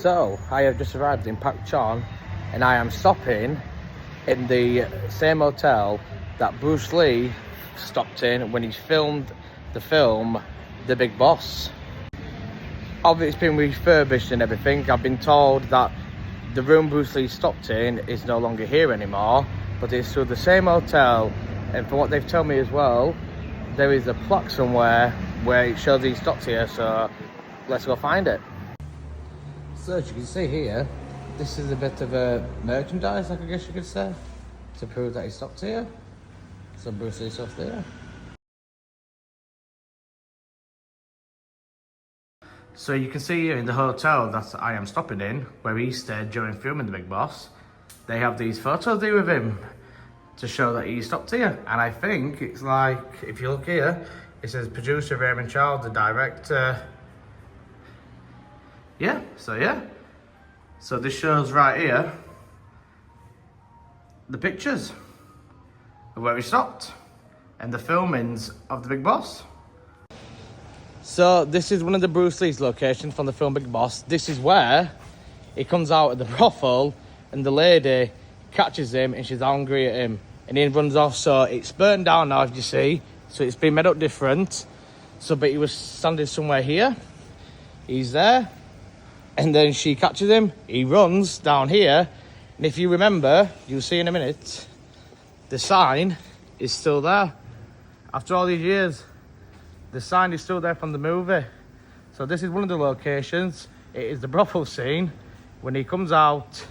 So, I have just arrived in Pak Chong and I am stopping in the same hotel that Bruce Lee stopped in when he filmed the film The Big Boss. Obviously it's been refurbished and everything. I've been told that the room Bruce Lee stopped in is no longer here anymore, but it's still the same hotel, and from what they've told me as well, there is a plaque somewhere where it shows he stopped here, so let's go find it. So as you can see here, this is a bit of a merchandise, I guess you could say, to prove that he stopped here. So Bruce Lee stopped there. So you can see here in the hotel that I am stopping in, where he stayed during filming The Big Boss, they have these photos there with him to show that he stopped here. And I think it's like, if you look here, it says producer Raymond Child, the director. Yeah. So this shows right here the pictures of where he stopped and the filmings of The Big Boss. So this is one of the Bruce Lee's locations from the film Big Boss. This is where he comes out of the brothel and the lady catches him and she's angry at him and he runs off. So it's burnt down now, as you see. So it's been made up different. So, but he was standing somewhere here. He's there. And then she catches him. He runs down here. And if you remember, you'll see in a minute, the sign is still there. After all these years, the sign is still there from the movie. So this is one of the locations. It is the brothel scene. When he comes out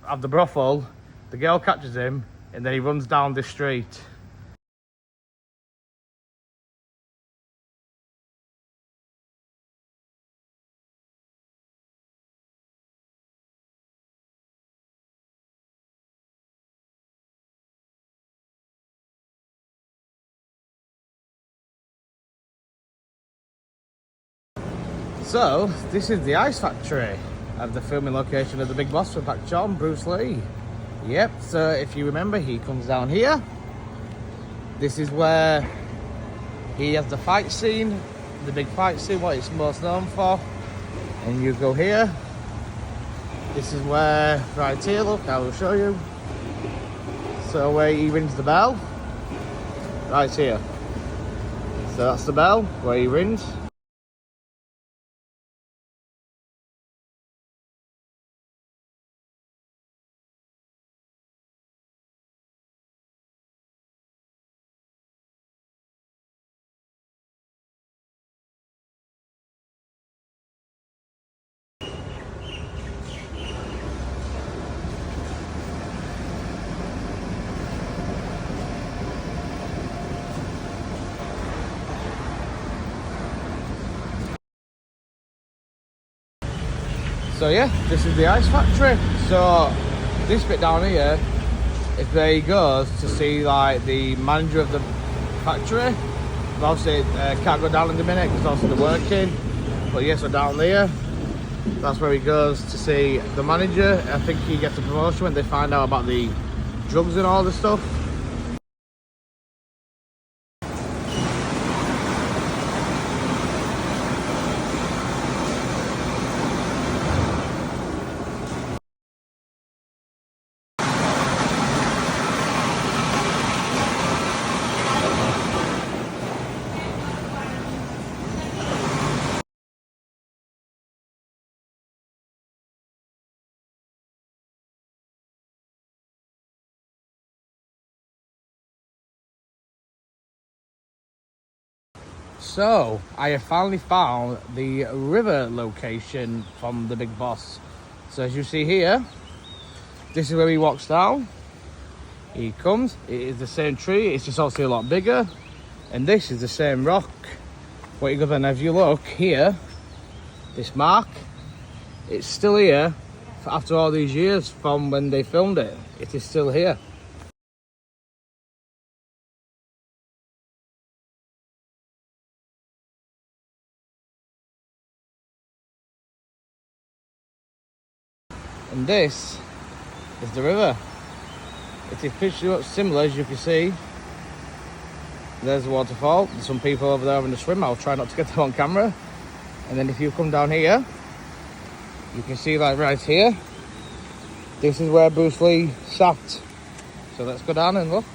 of the brothel, the girl catches him and then he runs down the street. So, this is the ice factory of the filming location of The Big Boss for Pak Chong, Bruce Lee. Yep, so if you remember, he comes down here. This is where he has the fight scene, the big fight scene, what it's most known for. And you go here. This is where, right here, look, I will show you. So where he rings the bell, right here. So that's the bell where he rings. So yeah, this is the ice factory. So this bit down here is where he goes to see like the manager of the factory. But obviously can't go down in a minute because obviously they're working. But yeah, so down there, that's where he goes to see the manager. I think he gets a promotion when they find out about the drugs and all the stuff. So, I have finally found the river location from The Big Boss. So as you see here, this is where he walks down. He comes, it is the same tree, it's just obviously a lot bigger. And this is the same rock. What you go then, if you look here, this mark, it's still here after all these years from when they filmed it. It is still here. And this is the river. It is pretty much similar, as you can see. There's the waterfall. There's some people over there having a swim. I'll try not to get them on camera. And then if you come down here, You can see like right here. This is where Bruce Lee sat. So let's go down and look.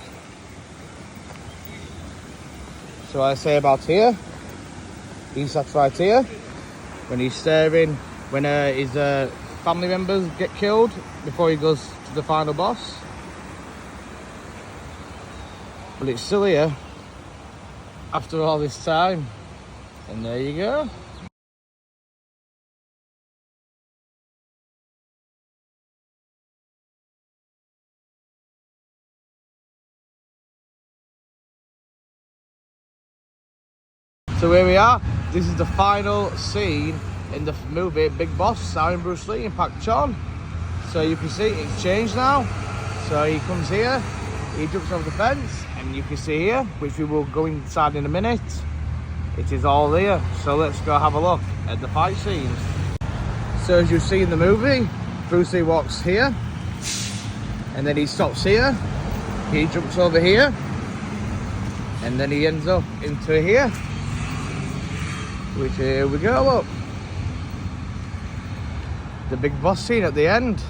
So I say about here. He sat right here. When he's staring, when his family members get killed before he goes to the final boss. But it's still here after all this time. And there you go. So here we are. This is the final scene in the movie Big Boss, starring Bruce Lee and Pak Chong. So you can see it's changed now. So he comes here, he jumps over the fence, and you can see here, which we will go inside in a minute, it is all here. So let's go have a look at the fight scenes. So as you see in the movie, Bruce Lee walks here, and then he stops here, he jumps over here, and then he ends up into here. Which here we go, look. The Big Boss scene at the end,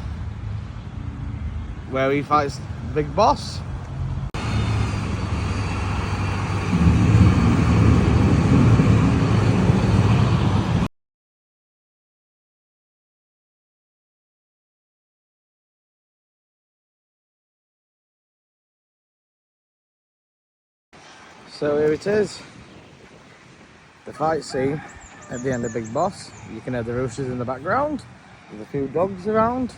where he fights the Big Boss. So here it is, the fight scene at the end of Big Boss. You can hear the roosters in the background. There's a few dogs around.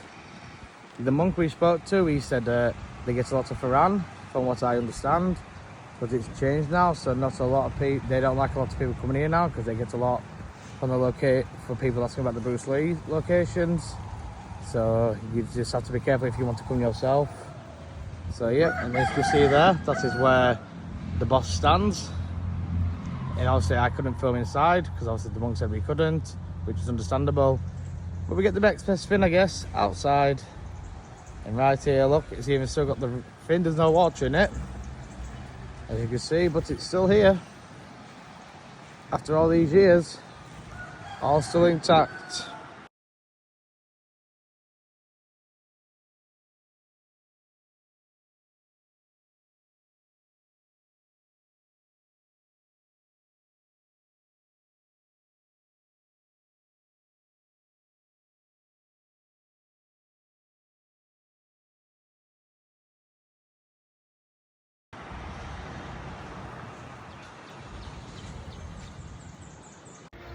The monk we spoke to, he said they get a lot of Faran, from what I understand, but it's changed now. So not a lot of people, they don't like a lot of people coming here now because they get a lot from the for people asking about the Bruce Lee locations. So you just have to be careful if you want to come yourself. So yeah, and as you can see there, that is where the boss stands. And obviously I couldn't film inside because obviously the monk said we couldn't, which is understandable. But we get the next best thing, I guess, outside. And right here, look, it's even still got the thing, there's no water in it, as you can see, but it's still here. After all these years, all still intact.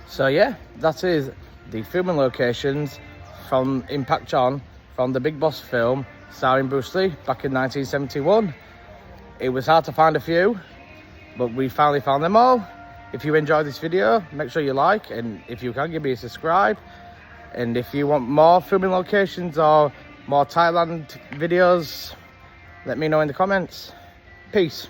So yeah, that is the filming locations from Pak Chong from the Big Boss film starring Bruce Lee back in 1971. It was hard to find a few, but we finally found them all. If you enjoyed this video, make sure you like, and if you can, give me a subscribe. And if you want more filming locations or more Thailand videos, let me know in the comments. Peace.